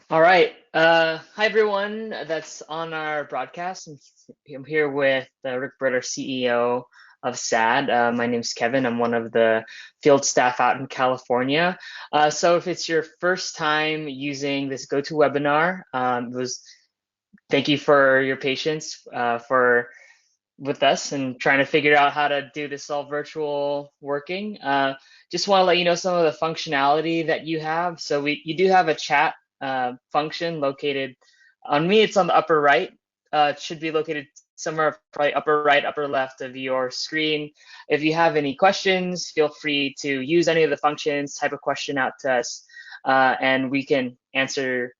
All right. Hi, everyone that's on our broadcast. I'm here with Rick Birt, our CEO of SADD. My name's Kevin. I'm one of the field staff out in California. So if it's your first time using this GoToWebinar, thank you for your patience for with us and trying to figure out how to do this all virtual working. Just want to let you know some of the functionality that you have. So you do have a chat function located on me. It's on the upper right. It should be located somewhere probably upper right, upper left of your screen. If you have any questions, feel free to use any of the functions, type a question out to us, and we can answer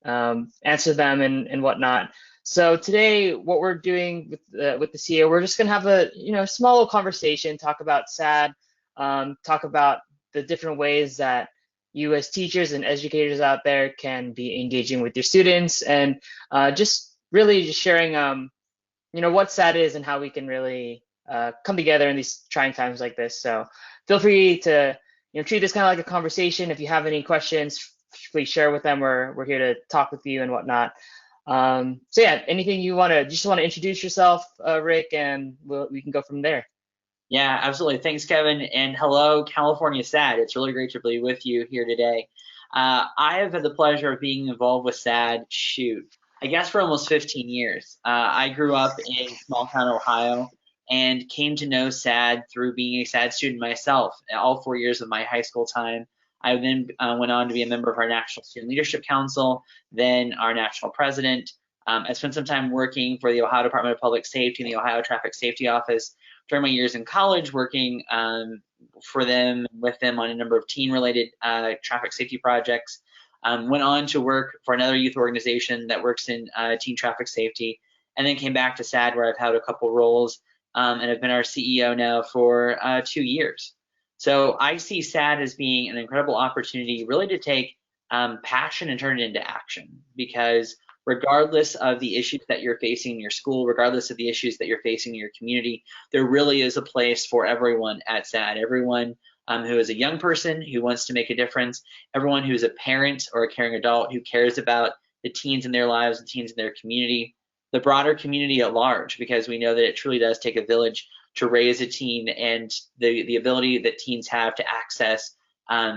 them and whatnot. So today, what we're doing with the CEO, we're just gonna have a small little conversation, talk about SADD, talk about the different ways that you as teachers and educators out there can be engaging with your students, and just really just sharing what SADD is and how we can really come together in these trying times like this. So feel free to treat this kind of like a conversation. If you have any questions, please share with them. We're here to talk with you and whatnot. So yeah, anything you just want to introduce yourself, Rick, and we can go from there. Yeah, absolutely. Thanks, Kevin. And hello, California SADD. It's really great to be with you here today. I have had the pleasure of being involved with SADD, I guess for almost 15 years. I grew up in small town Ohio and came to know SADD through being a SADD student myself. All 4 years of my high school time, I then went on to be a member of our National Student Leadership Council, then our national president. I spent some time working for the Ohio Department of Public Safety and the Ohio Traffic Safety Office during my years in college, working with them on a number of teen-related traffic safety projects. Went on to work for another youth organization that works in teen traffic safety, and then came back to SADD, where I've had a couple roles, and have been our CEO now for 2 years. So I see SADD as being an incredible opportunity, really to take passion and turn it into action, because regardless of the issues that you're facing in your school, regardless of the issues that you're facing in your community, there really is a place for everyone at SADD. Everyone who is a young person who wants to make a difference, everyone who is a parent or a caring adult who cares about the teens in their lives, the teens in their community, the broader community at large, because we know that it truly does take a village to raise a teen, and the ability that teens have to access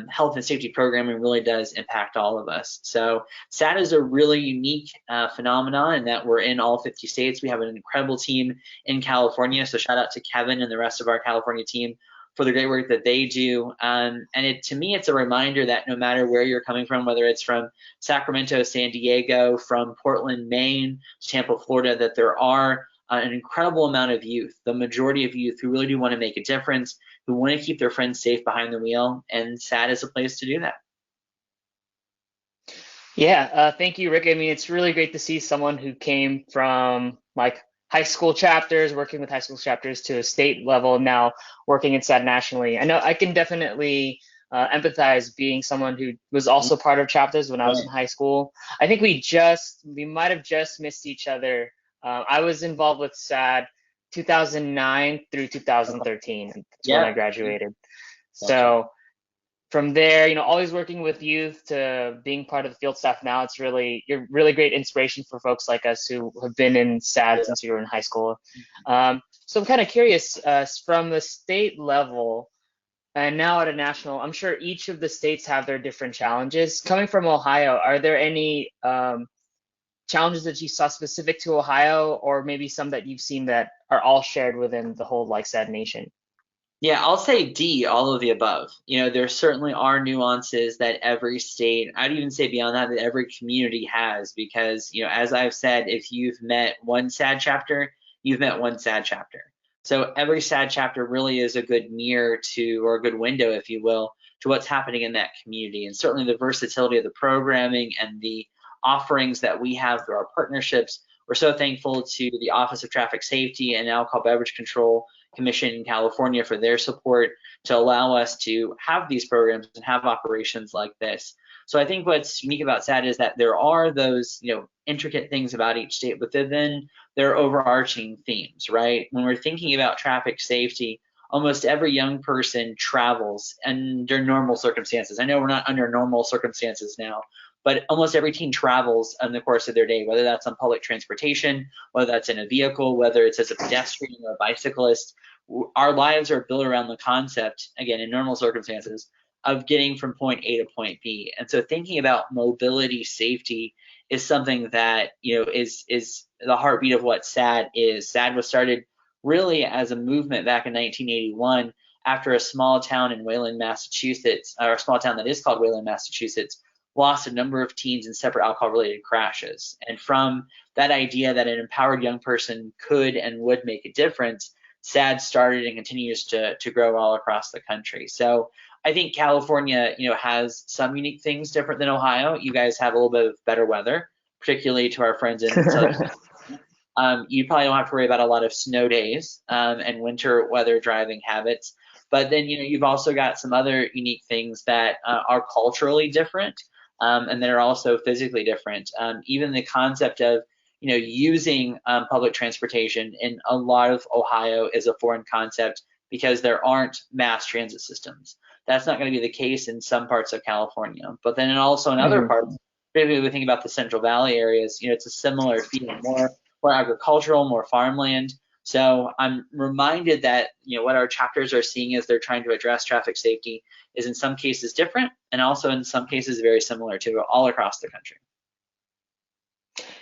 health and safety programming really does impact all of us. So SADD is a really unique phenomenon in that we're in all 50 states. We have an incredible team in California. So shout out to Kevin and the rest of our California team for the great work that they do. To me, it's a reminder that no matter where you're coming from, whether it's from Sacramento, San Diego, from Portland, Maine, Tampa, Florida, that there are an incredible amount of youth, the majority of youth who really do want to make a difference, who want to keep their friends safe behind the wheel, and SADD is a place to do that. Yeah, thank you, Rick. I mean, it's really great to see someone who came from like high school chapters, working with high school chapters to a state level, now working in SADD nationally. I know I can definitely empathize being someone who was also part of chapters when I was in Right. high school. I think we might have just missed each other. I was involved with SADD 2009 through 2013. That's when I Yep. graduated. Gotcha. So from there, always working with youth to being part of the field staff now, you're really great inspiration for folks like us who have been in SADD since we were in high school. So I'm kind of curious, from the state level and now at a national, I'm sure each of the states have their different challenges. Coming from Ohio, are there any challenges that you saw specific to Ohio, or maybe some that you've seen that are all shared within the whole like SADD nation? Yeah, I'll say D, all of the above. There certainly are nuances that every state, I'd even say beyond that, that every community has, because, as I've said, if you've met one SADD chapter, you've met one SADD chapter. So every SADD chapter really is a good mirror to, or a good window, if you will, to what's happening in that community. And certainly the versatility of the programming and the offerings that we have through our partnerships. We're so thankful to the Office of Traffic Safety and Alcohol Beverage Control Commission in California for their support to allow us to have these programs and have operations like this. So I think what's unique about SADD is that there are those, intricate things about each state, but then there are overarching themes, right? When we're thinking about traffic safety, almost every young person travels under normal circumstances. I know we're not under normal circumstances now, but almost every teen travels in the course of their day, whether that's on public transportation, whether that's in a vehicle, whether it's as a pedestrian or a bicyclist. Our lives are built around the concept, again, in normal circumstances, of getting from point A to point B. And so thinking about mobility safety is something that, is the heartbeat of what SADD is. SADD was started really as a movement back in 1981 after a small town in Wayland, Massachusetts, or a small town that is called Wayland, Massachusetts, lost a number of teens in separate alcohol-related crashes. And from that idea that an empowered young person could and would make a difference, SADD started and continues to grow all across the country. So I think California, has some unique things different than Ohio. You guys have a little bit of better weather, particularly to our friends in Southern. You probably don't have to worry about a lot of snow days and winter weather driving habits. But then, you've also got some other unique things that are culturally different and that are also physically different. Even the concept of, using public transportation in a lot of Ohio is a foreign concept because there aren't mass transit systems. That's not going to be the case in some parts of California. But then also in other Mhm. parts, particularly we think about the Central Valley areas, it's a similar feel, more agricultural, more farmland. So I'm reminded that, what our chapters are seeing as they're trying to address traffic safety is in some cases different and also in some cases very similar to all across the country.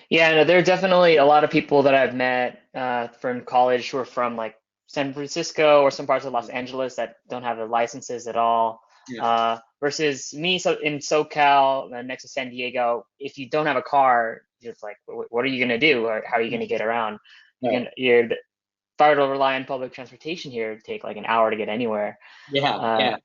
Yeah, no, there are definitely a lot of people that I've met from college who are from like San Francisco or some parts of Los Angeles that don't have the licenses at all. Yeah. Versus me, so in SoCal, next to San Diego, if you don't have a car, it's like, what are you gonna do? Or how are you gonna get around? Right. You're if I were to rely on public transportation here, it'd take like an hour to get anywhere. Yeah. Uh, Yeah.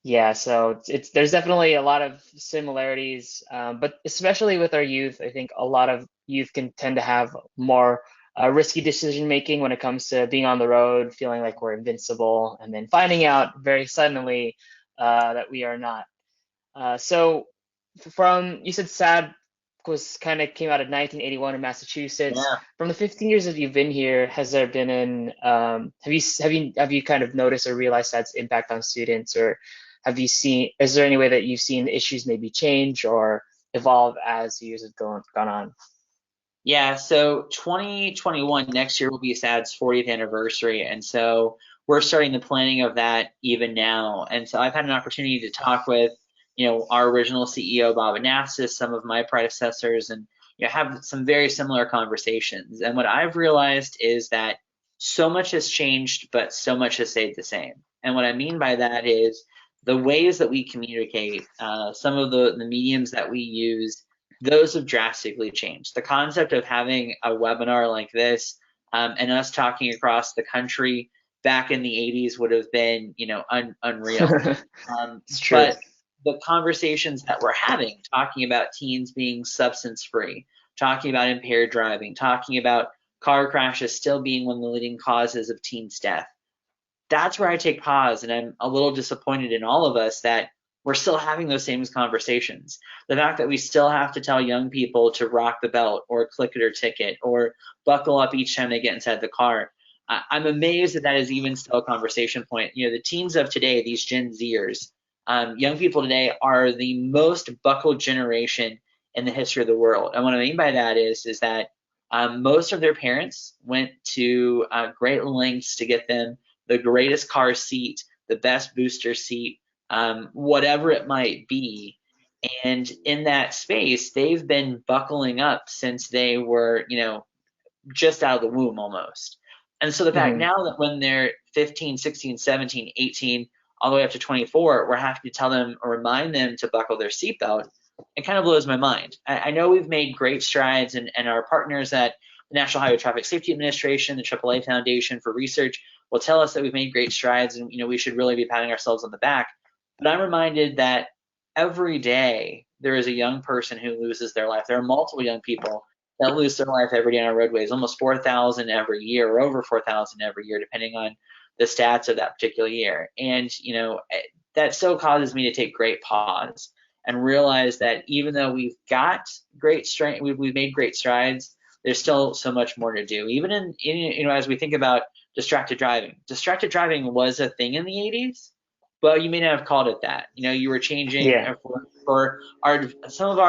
yeah, so it's there's definitely a lot of similarities, but especially with our youth, I think a lot of youth can tend to have more risky decision making when it comes to being on the road, feeling like we're invincible, and then finding out very suddenly that we are not. So from you said SAD was kind of came out in 1981 in Massachusetts. Yeah. From the 15 years that you've been here, has there been an have you kind of noticed or realized SAD's impact on students, or have you seen is there any way that you've seen the issues maybe change or evolve as the years have gone on? Yeah, so 2021 next year will be SAD's 40th anniversary, and so we're starting the planning of that even now. And so I've had an opportunity to talk with, our original CEO Bob Anastas, some of my predecessors, and have some very similar conversations. And what I've realized is that so much has changed, but so much has stayed the same. And what I mean by that is the ways that we communicate, some of the mediums that we use those have drastically changed. The concept of having a webinar like this and us talking across the country back in the 80s would have been, unreal. It's true. But the conversations that we're having, talking about teens being substance free, talking about impaired driving, talking about car crashes still being one of the leading causes of teens' death, that's where I take pause, and I'm a little disappointed in all of us that we're still having those same conversations. The fact that we still have to tell young people to rock the belt or click it or ticket or buckle up each time they get inside the car. I'm amazed that that is even still a conversation point. The teens of today, these Gen Zers, young people today are the most buckled generation in the history of the world. And what I mean by that is that most of their parents went to great lengths to get them the greatest car seat, the best booster seat, whatever it might be. And in that space, they've been buckling up since they were, just out of the womb almost. And so the fact Hmm. now that when they're 15, 16, 17, 18, all the way up to 24, we're having to tell them or remind them to buckle their seatbelt, it kind of blows my mind. I know we've made great strides, and our partners at the National Highway Traffic Safety Administration, the AAA Foundation for Research, will tell us that we've made great strides and we should really be patting ourselves on the back. But I'm reminded that every day there is a young person who loses their life. There are multiple young people that lose their life every day on our roadways, almost 4,000 every year, or over 4,000 every year, depending on the stats of that particular year. And, that still causes me to take great pause and realize that even though we've got great strength, we've made great strides, there's still so much more to do. Even as we think about distracted driving was a thing in the 80s, Well, you may not have called it that. You were changing Yeah. for our some of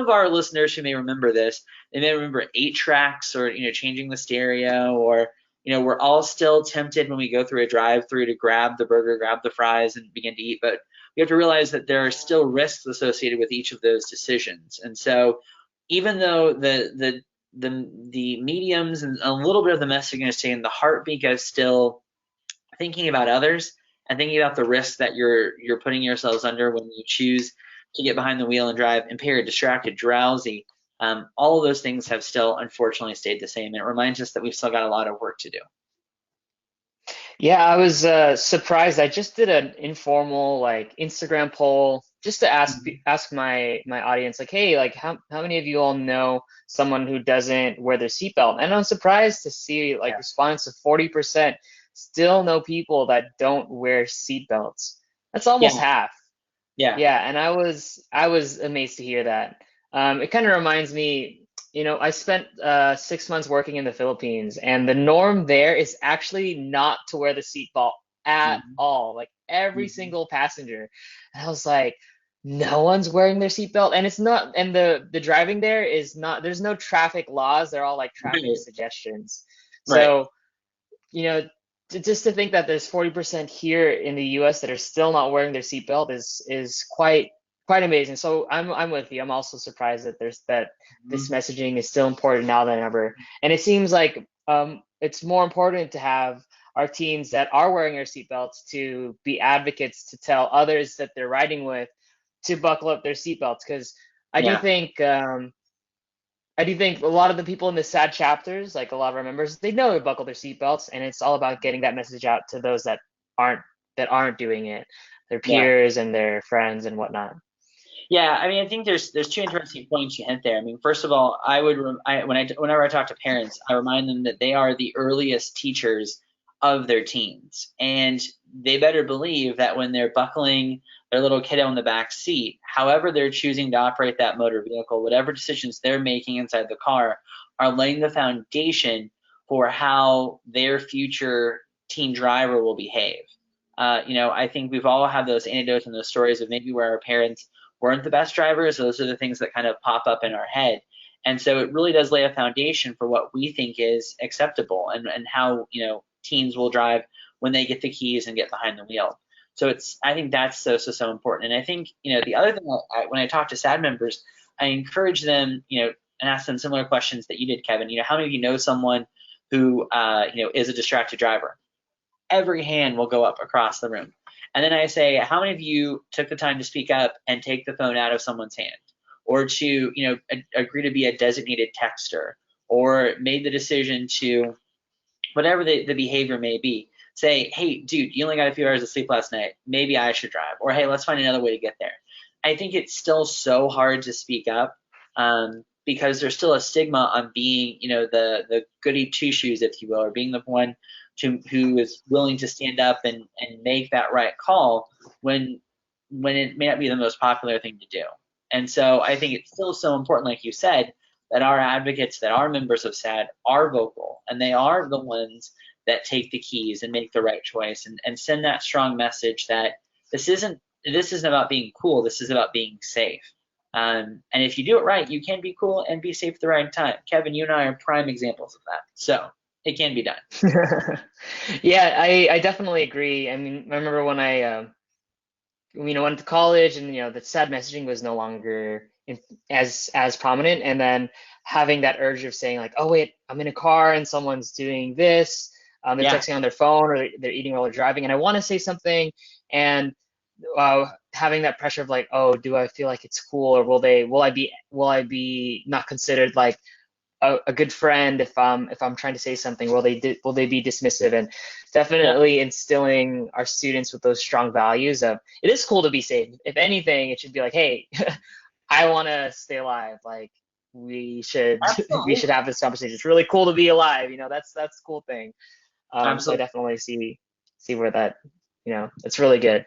our listeners who may remember this. They may remember 8 tracks, or changing the stereo, or we're all still tempted when we go through a drive-through to grab the burger, grab the fries, and begin to eat. But we have to realize that there are still risks associated with each of those decisions. And so, even though the mediums and a little bit of the messaging is staying, the heartbeat is still thinking about others and thinking about the risk that you're putting yourselves under when you choose to get behind the wheel and drive impaired, distracted, drowsy. All of those things have still unfortunately stayed the same, and it reminds us that we've still got a lot of work to do. Yeah, I was surprised. I just did an informal like Instagram poll just to ask my audience like, hey, like how many of you all know someone who doesn't wear their seatbelt? And I'm surprised to see like Yeah, response of 40% still know people that don't wear seatbelts. That's almost yeah, half. yeah, Yeah, and I was amazed to hear that. It kind of reminds me, I spent 6 months working in the Philippines, and the norm there is actually not to wear the seatbelt at mhm, all, like every mhm, single passenger. And I was like, no one's wearing their seatbelt, and it's not, and the driving there is not, there's no traffic laws, they're all like traffic right, suggestions. right, So you know, just to think that there's 40% here in the US that are still not wearing their seatbelt is quite amazing. So I'm with you. I'm also surprised that there's that this mhm, messaging is still important now than ever. And it seems like it's more important to have our teens that are wearing their seatbelts to be advocates to tell others that they're riding with to buckle up their seatbelts because I do yeah, think I do think a lot of the people in the SADD chapters, like a lot of our members, they know to buckle their seatbelts, and it's all about getting that message out to those aren't that aren't doing it, their yeah. peers and their friends and whatnot. Yeah, I mean, I think there's two interesting points you hit there. I mean, first of all, whenever I talk to parents, I remind them that they are the earliest teachers of their teens, and they better believe that when they're buckling their little kiddo in the back seat, however they're choosing to operate that motor vehicle, whatever decisions they're making inside the car, are laying the foundation for how their future teen driver will behave. I think we've all had those anecdotes and those stories of maybe where our parents weren't the best drivers. Those are the things that kind of pop up in our head. And so it really does lay a foundation for what we think is acceptable, and how, teens will drive when they get the keys and get behind the wheel. So I think that's so important. And I think, the other thing, when I talk to SAD members, I encourage them, and ask them similar questions that you did, Kevin. How many of you know someone who, is a distracted driver? Every hand will go up across the room. And then I say, how many of you took the time to speak up and take the phone out of someone's hand, or to, agree to be a designated texter, or made the decision to, whatever the behavior may be, say, hey, dude, you only got a few hours of sleep last night. Maybe I should drive. Or, hey, let's find another way to get there. I think it's still so hard to speak up, because there's still a stigma on being, the goody two shoes, if you will, or being the one who is willing to stand up and make that right call when it may not be the most popular thing to do. And so I think it's still so important, like you said, that our advocates, that our members of SAD are vocal, and they are the ones that take the keys and make the right choice, and send that strong message that this isn't about being cool. This is about being safe. And if you do it right, you can be cool and be safe at the right time. Kevin, you and I are prime examples of that. So it can be done. Yeah, I definitely agree. I mean, I remember when I went to college and the sad messaging was no longer as prominent, and then having that urge of saying like, oh wait, I'm in a car and someone's doing this, they're Yeah, texting on their phone or they're eating while they're driving, and I want to say something, and having that pressure of like, oh, do I feel like it's cool, or will I be not considered like a good friend if I'm trying to say something? Will they be dismissive? And yeah, definitely instilling our students with those strong values of it is cool to be safe. If anything, it should be like, hey, I want to stay alive. Like we should we absolutely, should have this conversation. It's really cool to be alive. That's a cool thing. So I absolutely. definitely see where that it's really good.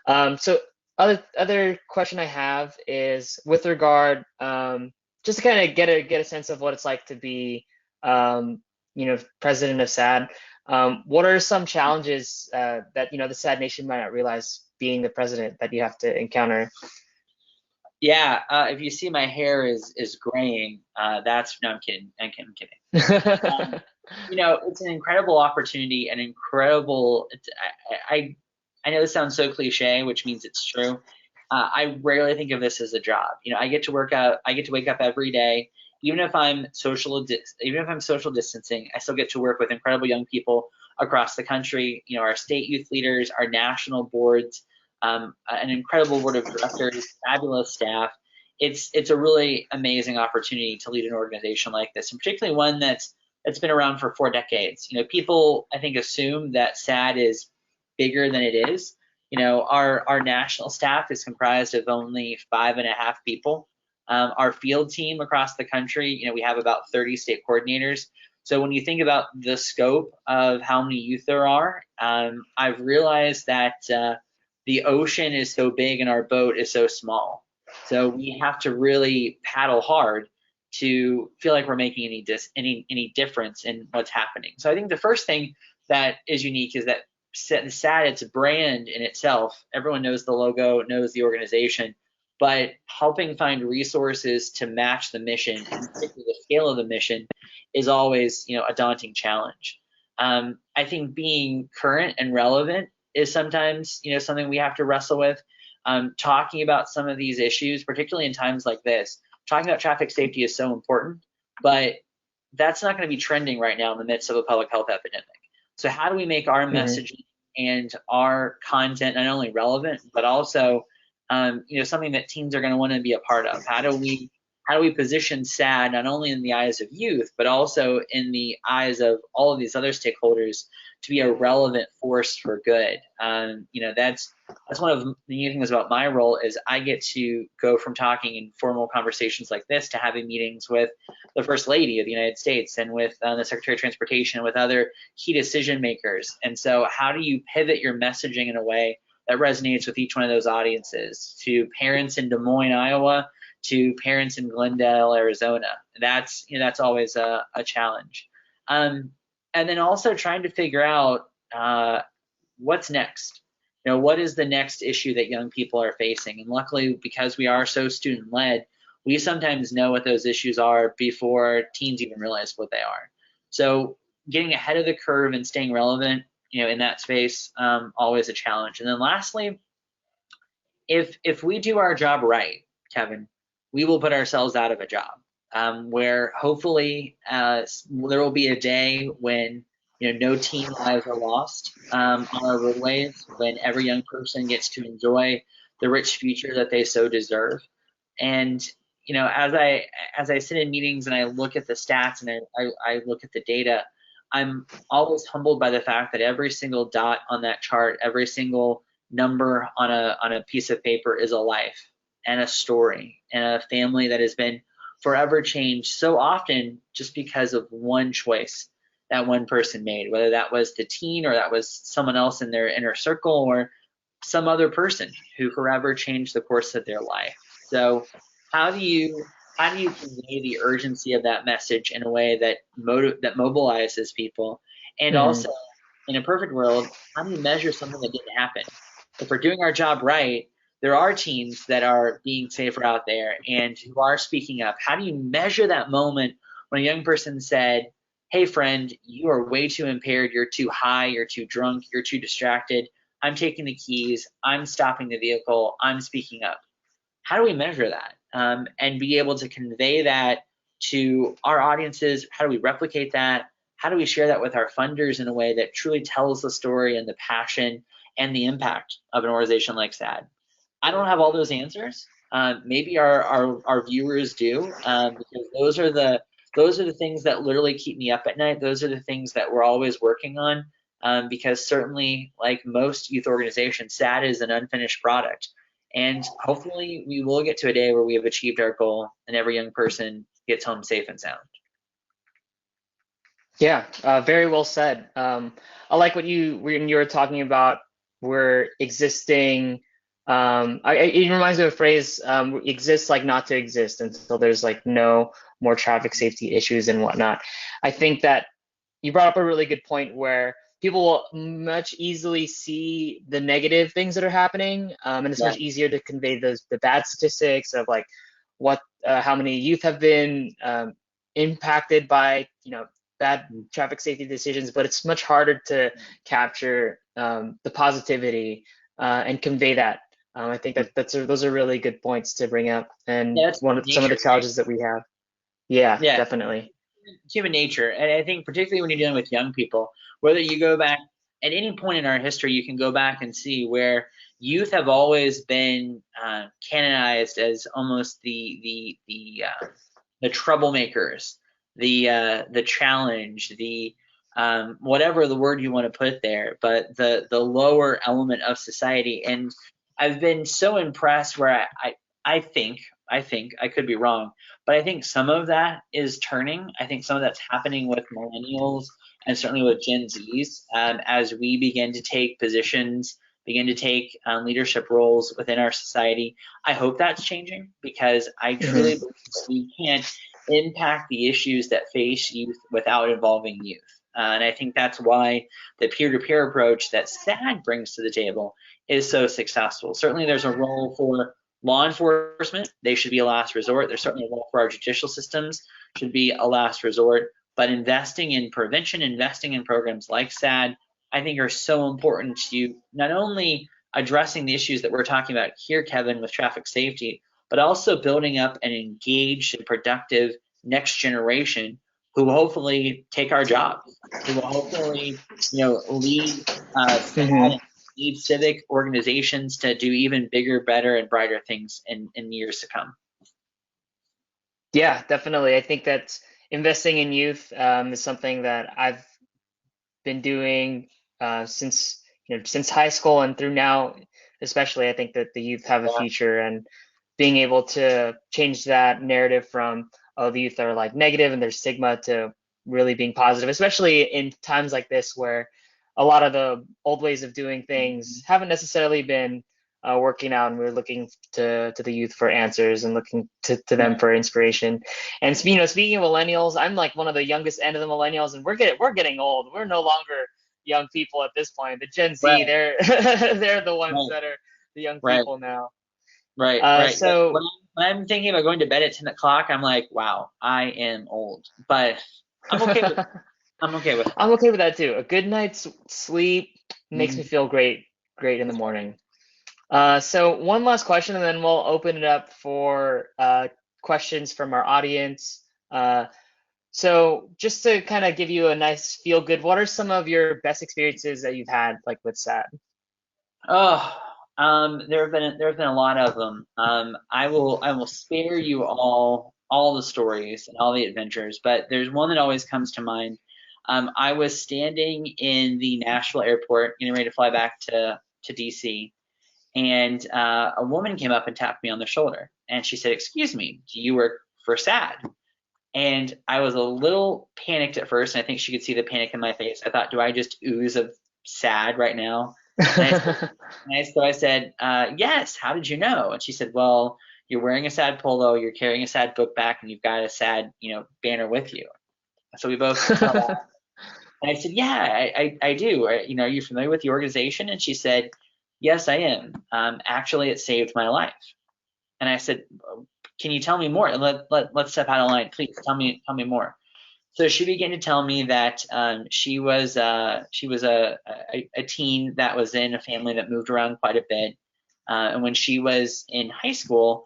So other question I have is with regard just to kind of get a sense of what it's like to be president of SAD. What are some challenges that the SADD Nation might not realize being the president that you have to encounter? Yeah, if you see my hair is graying, that's no, I'm kidding. I'm kidding. Um, it's an incredible opportunity, an incredible. I know this sounds so cliche, which means it's true. I rarely think of this as a job. I get to work out. I get to wake up every day, even if I'm social distancing. I still get to work with incredible young people across the country. Our state youth leaders, our national boards, an incredible board of directors, fabulous staff. It's a really amazing opportunity to lead an organization like this, and particularly one that's been around for 4 decades. People I think assume that SADD is bigger than it is. Our national staff is comprised of only 5.5 people. Our field team across the country, we have about 30 state coordinators. So when you think about the scope of how many youth there are, I've realized that the ocean is so big and our boat is so small. So we have to really paddle hard to feel like we're making any difference in what's happening. So I think the first thing that is unique is that SADD, it's a brand in itself. Everyone knows the logo, knows the organization, but helping find resources to match the mission, and particularly the scale of the mission, is always a daunting challenge. I think being current and relevant is sometimes something we have to wrestle with. Talking about some of these issues, particularly in times like this, talking about traffic safety is so important, but that's not going to be trending right now in the midst of a public health epidemic. So how do we make our Mhm. messaging and our content not only relevant, but also something that teens are going to want to be a part of? How do we position SADD not only in the eyes of youth, but also in the eyes of all of these other stakeholders to be a relevant force for good? That's one of the unique things about my role is I get to go from talking in formal conversations like this to having meetings with the First Lady of the United States and with the Secretary of Transportation and with other key decision makers. And so how do you pivot your messaging in a way that resonates with each one of those audiences? To parents in Des Moines, Iowa, to parents in Glendale, Arizona. That's always a challenge. And then also trying to figure out what's next. What is the next issue that young people are facing? And luckily, because we are so student led, we sometimes know what those issues are before teens even realize what they are. So getting ahead of the curve and staying relevant, in that space, always a challenge. And then lastly, if we do our job right, Kevin, we will put ourselves out of a job. Where hopefully there will be a day when no teen lives are lost on our roadways, when every young person gets to enjoy the rich future that they so deserve. And as I sit in meetings and I look at the stats and I look at the data, I'm always humbled by the fact that every single dot on that chart, every single number on a piece of paper is a life and a story and a family that has been forever changed so often just because of one choice that one person made, whether that was the teen or that was someone else in their inner circle or some other person who forever changed the course of their life. So how do you convey the urgency of that message in a way that that mobilizes people, and Mhm. also in a perfect world, how do you measure something that didn't happen? If we're doing our job right, there are teens that are being safer out there and who are speaking up. How do you measure that moment when a young person said, "Hey friend, you are way too impaired, you're too high, you're too drunk, you're too distracted. I'm taking the keys, I'm stopping the vehicle, I'm speaking up." How do we measure that and be able to convey that to our audiences? How do we replicate that? How do we share that with our funders in a way that truly tells the story and the passion and the impact of an organization like SADD? I don't have all those answers. Maybe our viewers do, because those are the things that literally keep me up at night. Those are the things that we're always working on, because certainly, like most youth organizations, SADD is an unfinished product. And hopefully, we will get to a day where we have achieved our goal and every young person gets home safe and sound. Yeah, very well said. I like when you were talking about we're existing. It reminds me of a phrase, "Exist like not to exist" until there's like no more traffic safety issues and whatnot. I think that you brought up a really good point where people will much easily see the negative things that are happening, and it's Yeah. much easier to convey the bad statistics of like what how many youth have been impacted by bad traffic safety decisions, but it's much harder to capture the positivity and convey that. I think those are really good points to bring up, and Yeah, that's one of some of the nature, right? challenges that we have. Yeah, Yeah, definitely. human nature. And I think particularly when you're dealing with young people, whether you go back at any point in our history, you can go back and see where youth have always been canonized as almost the troublemakers, the challenge, the whatever the word you want to put there, but the lower element of society. And I've been so impressed where I think I could be wrong, but I think some of that is turning. I think some of that's happening with millennials and certainly with Gen Zs as we begin to take positions, begin to take leadership roles within our society. I hope that's changing because I truly Hmm. believe we can't impact the issues that face youth without involving youth. And I think that's why the peer-to-peer approach that SADD brings to the table is so successful. Certainly, there's a role for law enforcement. They should be a last resort. There's certainly a role for our judicial systems, should be a last resort. But investing in prevention, investing in programs like SADD, I think are so important to not only addressing the issues that we're talking about here, Kevin, with traffic safety, but also building up an engaged and productive next generation who will hopefully take our jobs, who will hopefully, lead SADD Hmm. and lead civic organizations to do even bigger, better, and brighter things in years to come. Yeah, definitely. I think that investing in youth is something that I've been doing since since high school and through now, especially. I think that the youth have a Yeah. future, and being able to change that narrative from oh the youth are like negative and there's stigma to really being positive, especially in times like this where a lot of the old ways of doing things haven't necessarily been working out, and we're looking to the youth for answers and looking to them for inspiration. And speaking of millennials, I'm like one of the youngest end of the millennials, and we're getting old. We're no longer young people at this point. The Gen Z, Right, they're they're the ones right, that are the young right, people now. right, Uh, right. so When I'm thinking about going to bed at 10 o'clock, I'm like, wow, I am old. But I'm okay with I'm okay with I'm okay with that too. A good night's sleep makes me it. feel great in the morning. So one last question, and then we'll open it up for questions from our audience. So just to kind of give you a nice feel good, what are some of your best experiences that you've had like with SAD? Oh, there have been a lot of them. I will spare you all the stories and all the adventures, but there's one that always comes to mind. I was standing in the Nashville airport, getting ready to fly back to DC, and a woman came up and tapped me on the shoulder, and she said, "Excuse me, do you work for SAD?" And I was a little panicked at first, and I think she could see the panic in my face. I thought, do I just ooze of sad right now? And so I said, yes, how did you know? And she said, well, you're wearing a sad polo, you're carrying a sad book back, and you've got a sad, banner with you. So we both fell out. And I said, yeah, I do. Are you familiar with the organization? And she said, yes, I am. Actually, it saved my life. And I said, can you tell me more? Let's step out of line. Please tell me more. So she began to tell me that she was a teen that was in a family that moved around quite a bit. And when she was in high school,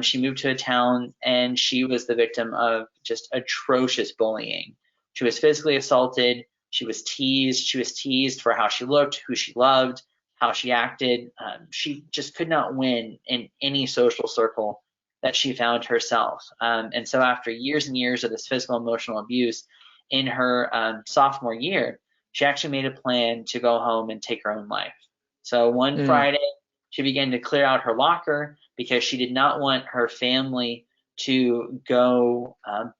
she moved to a town and she was the victim of just atrocious bullying. She was physically assaulted. She was teased. She was teased for how she looked, who she loved, how she acted. She just could not win in any social circle that she found herself. And so after years and years of this physical emotional abuse, in her sophomore year, she actually made a plan to go home and take her own life. So one Mm, Friday, she began to clear out her locker because she did not want her family to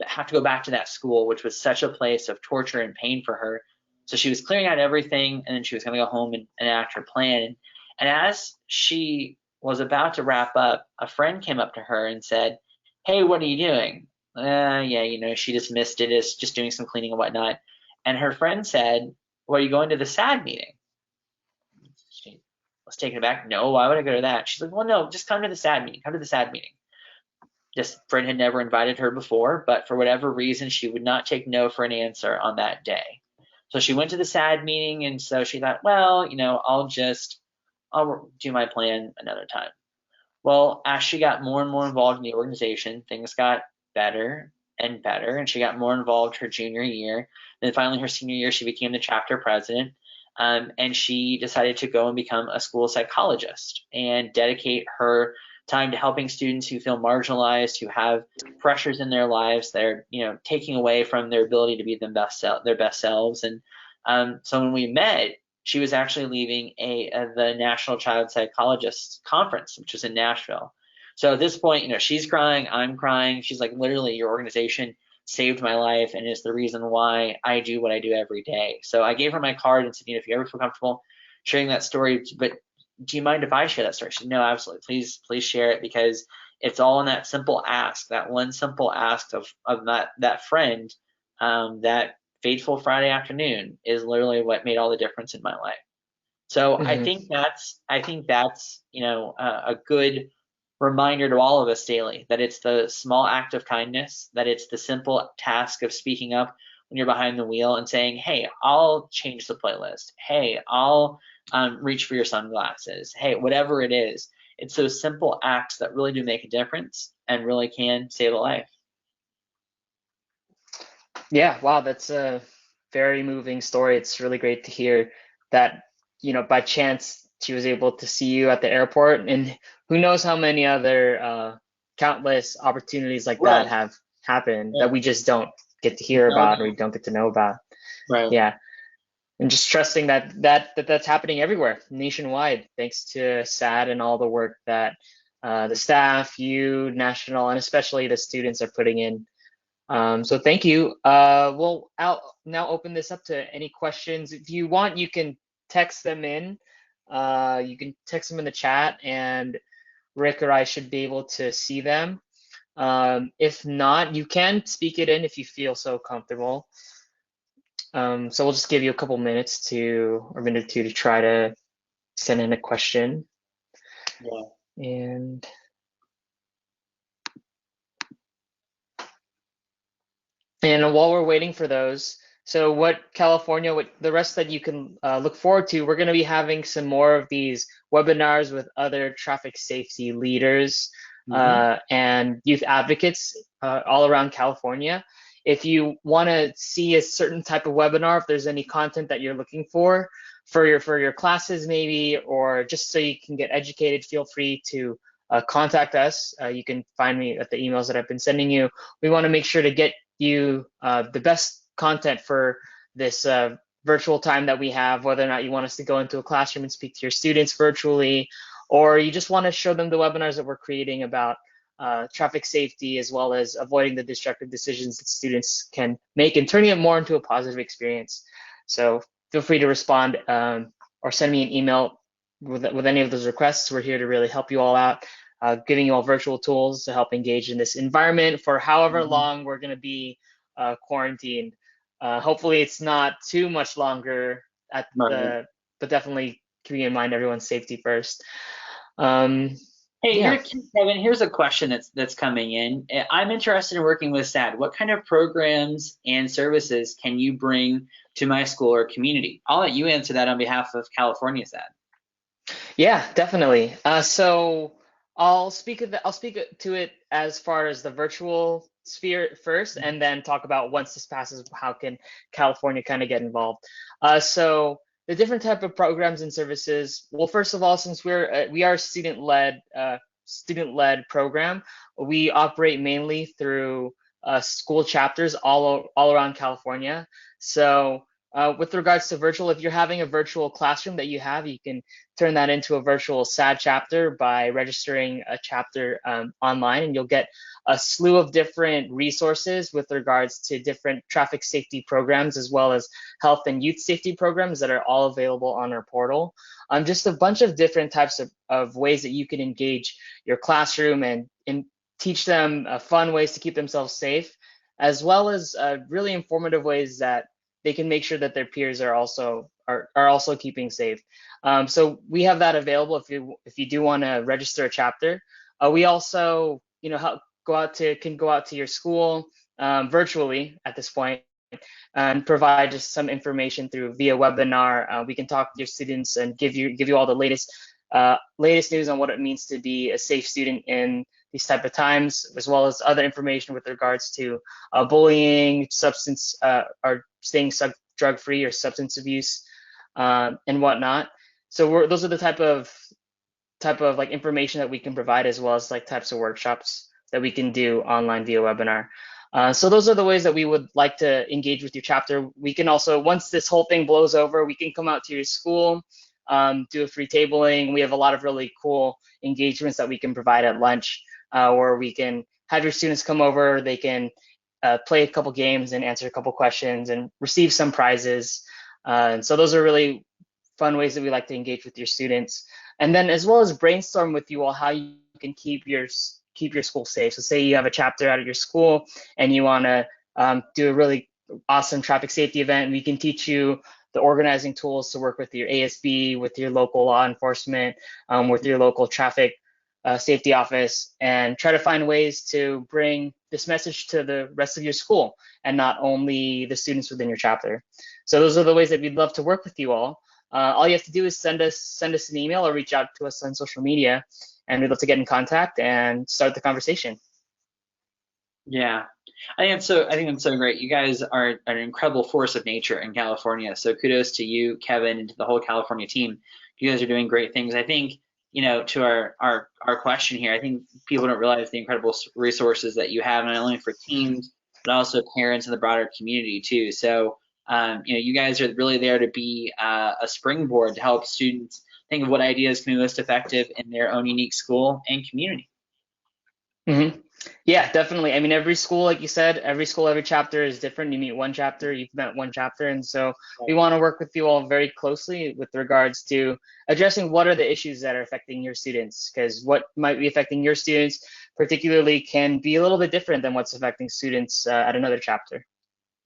have to go back to that school, which was such a place of torture and pain for her. So she was clearing out everything, and then she was going to go home and enact her plan. And as she was about to wrap up, a friend came up to her and said, "Hey, what are you doing?" Yeah, she dismissed it as just doing some cleaning and whatnot. And her friend said, well, are you going to the SADD meeting? She was taken aback. No, why would I go to that? She's like, well, no, just come to the SADD meeting. Come to the SADD meeting. This friend had never invited her before, but for whatever reason, she would not take no for an answer on that day. So she went to the SADD meeting, and so she thought, well, I'll do my plan another time. Well, as she got more and more involved in the organization, things got better and better, and she got more involved her junior year. Then finally, her senior year, she became the chapter president, and she decided to go and become a school psychologist and dedicate her time to helping students who feel marginalized, who have pressures in their lives that are, taking away from their ability to be their best selves. And so when we met, she was actually leaving the National Child Psychologists Conference, which was in Nashville. So at this point, she's crying, I'm crying. She's like, literally, your organization saved my life and is the reason why I do what I do every day. So I gave her my card and said, if you ever feel comfortable sharing that story, but do you mind if I share that story? She said, no, absolutely. Please share it, because it's all in that simple ask, that one simple ask of that friend, that fateful Friday afternoon is literally what made all the difference in my life. So I Hmm. think that's a good reminder to all of us daily, that it's the small act of kindness, that it's the simple task of speaking up when you're behind the wheel and saying, hey, I'll change the playlist. Hey, I'll reach for your sunglasses. Hey, whatever it is, it's those simple acts that really do make a difference and really can save a life. Yeah, wow, that's a very moving story. It's really great to hear that, by chance she was able to see you at the airport, and who knows how many other countless opportunities like that Right. have happened that Yeah. we just don't get to hear No, about or we no. don't get to know about. Right. Yeah, and just trusting that's happening everywhere, nationwide, thanks to SAD and all the work that the staff, you, national, and especially the students are putting in. So thank you. I'll now open this up to any questions. If you want, you can text them in. You can text them in the chat, and Rick or I should be able to see them. If not, you can speak it in if you feel so comfortable. So we'll just give you a couple minutes or a minute or two to try to send in a question. Yeah. And while we're waiting for those, so what the rest that you can look forward to, we're going to be having some more of these webinars with other traffic safety leaders Hmm. and youth advocates all around California. If you want to see a certain type of webinar, if there's any content that you're looking for your classes maybe, or just so you can get educated, feel free to contact us. You can find me at the emails that I've been sending you. We want to make sure to get you the best content for this virtual time that we have, whether or not you want us to go into a classroom and speak to your students virtually, or you just want to show them the webinars that we're creating about traffic safety, as well as avoiding the destructive decisions that students can make and turning it more into a positive experience. So feel free to respond or send me an email with any of those requests. We're here to really help you all out, giving you all virtual tools to help engage in this environment for however Hmm. long we're going to be quarantined. Hopefully, it's not too much longer Right. but definitely keeping in mind everyone's safety first. Um, Hey, yeah. Kevin, here's a question that's coming in. I'm interested in working with SAD. What kind of programs and services can you bring to my school or community? I'll let you answer that on behalf of California SAD. Yeah, definitely. So I'll speak to it as far as the virtual sphere first, and then talk about once this passes, how can California kind of get involved. So the different type of programs and services. Well, first of all, since we are a student-led program, we operate mainly through school chapters all around California. So with regards to virtual, if you're having a virtual classroom that you have, you can turn that into a virtual SAD chapter by registering a chapter online, and you'll get a slew of different resources with regards to different traffic safety programs, as well as health and youth safety programs that are all available on our portal. Just a bunch of different types of ways that you can engage your classroom and teach them fun ways to keep themselves safe, as well as really informative ways that they can make sure that their peers are also keeping safe. So we have that available if you do want to register a chapter. We also, help can go out to your school virtually at this point and provide just some information through via webinar. We can talk to your students and give you all the latest news on what it means to be a safe student in these type of times, as well as other information with regards to bullying, substance or staying drug free or substance abuse and whatnot. So those are the type of like information that we can provide, as well as like types of workshops that we can do online via webinar. So those are the ways that we would like to engage with your chapter. We can also, once this whole thing blows over, we can come out to your school, do a free tabling. We have a lot of really cool engagements that we can provide at lunch, where we can have your students come over. They can play a couple games and answer a couple questions and receive some prizes. And so those are really fun ways that we like to engage with your students. And then as well as brainstorm with you all how you can keep your school safe. So say you have a chapter out of your school and you want to do a really awesome traffic safety event. We can teach you the organizing tools to work with your ASB, with your local law enforcement, with your local traffic safety office, and try to find ways to bring this message to the rest of your school and not only the students within your chapter. So those are the ways that we'd love to work with you all. All you have to do is send us an email or reach out to us on social media, and we'd love to get in contact and start the conversation. Yeah, I think that's so great. You guys are an incredible force of nature in California. So kudos to you, Kevin, and to the whole California team. You guys are doing great things. I think, to our question here, I think people don't realize the incredible resources that you have, not only for teams, but also parents and the broader community too. So, you guys are really there to be a springboard to help students think of what ideas can be most effective in their own unique school and community. Mm-hmm. Yeah, definitely. I mean, every school, like you said, every school, every chapter is different. You meet one chapter, you've met one chapter. And so we want to work with you all very closely with regards to addressing what are the issues that are affecting your students, because what might be affecting your students particularly can be a little bit different than what's affecting students at another chapter.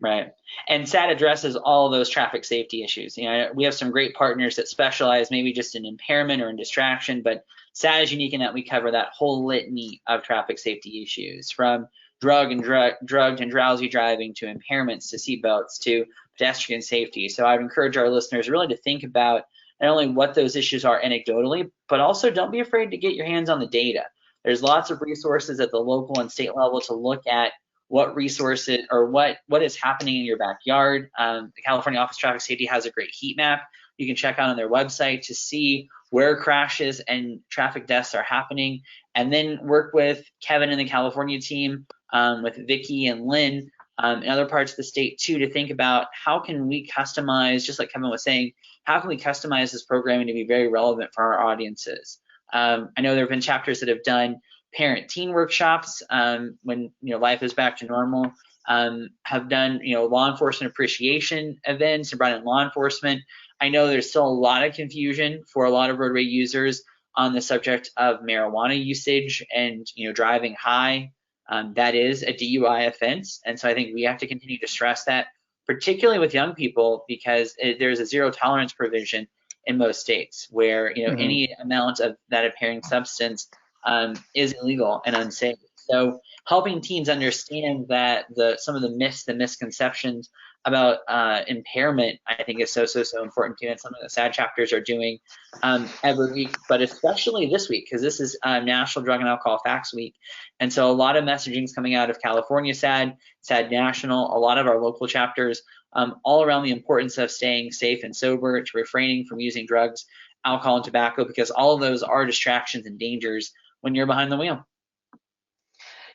Right. And SADD addresses all those traffic safety issues. We have some great partners that specialize maybe just in impairment or in distraction, but SADD is unique in that we cover that whole litany of traffic safety issues, from drugged and drowsy driving to impairments to seatbelts to pedestrian safety. So I would encourage our listeners really to think about not only what those issues are anecdotally, but also don't be afraid to get your hands on the data. There's lots of resources at the local and state level to look at what resources or what is happening in your backyard. The California Office of Traffic Safety has a great heat map you can check out on their website to see where crashes and traffic deaths are happening, and then work with Kevin and the California team, with Vicky and Lynn, in other parts of the state too, to think about how can we customize, just like Kevin was saying, how can we customize this programming to be very relevant for our audiences. I know there have been chapters that have done parent teen workshops when life is back to normal, have done law enforcement appreciation events and brought in law enforcement. I know there's still a lot of confusion for a lot of roadway users on the subject of marijuana usage and driving high. That is a DUI offense, and so I think we have to continue to stress that, particularly with young people, because there's a zero tolerance provision in most states where any amount of that impairing substance is illegal and unsafe. So helping teens understand that some of the myths, the misconceptions about impairment, I think is so important too, and something that SADD chapters are doing every week, but especially this week, because this is National Drug and Alcohol Facts Week. And so a lot of messaging is coming out of California SADD National, a lot of our local chapters, all around the importance of staying safe and sober, to refraining from using drugs, alcohol, and tobacco, because all of those are distractions and dangers when you're behind the wheel.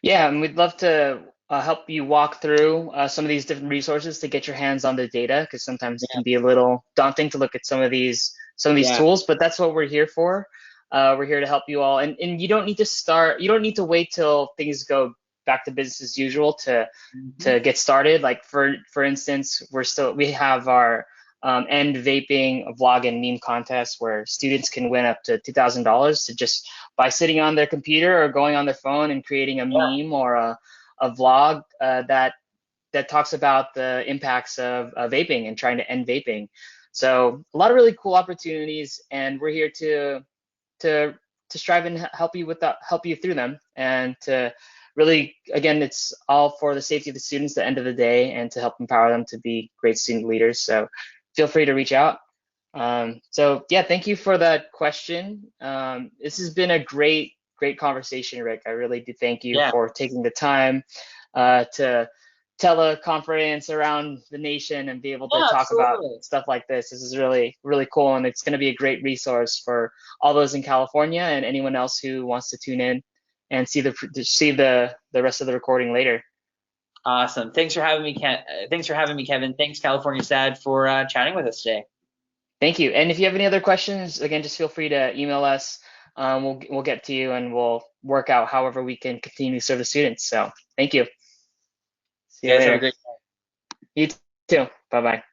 Yeah, and we'd love to help you walk through some of these different resources to get your hands on the data, because sometimes it can be a little daunting to look at some of these tools, but that's what we're here for. We're here to help you all, and you don't need to wait till things go back to business as usual to get started. Like for instance, we have our end vaping vlog and meme contest where students can win up to $2,000 to just by sitting on their computer or going on their phone and creating a meme or a vlog that that talks about the impacts of vaping and trying to end vaping. So a lot of really cool opportunities, and we're here to to strive and help you with that, help you through them, and to really, again, it's all for the safety of the students at the end of the day, and to help empower them to be great student leaders. So feel free to reach out. So yeah, thank you for that question. This has been a great conversation, Rick. I really do thank you Yeah, for taking the time to teleconference around the nation and be able to yeah, talk about absolutely. stuff like this. This is really cool, and it's going to be a great resource for all those in California and anyone else who wants to tune in and see the rest of the recording later. Awesome. Thanks for having me, thanks for having me, Kevin. Thanks, California SAD, for chatting with us today. Thank you. And if you have any other questions, again, just feel free to email us. We'll get to you, and we'll work out however we can continue to serve the students. So thank you. See You you guys have a later. great You too. Bye bye.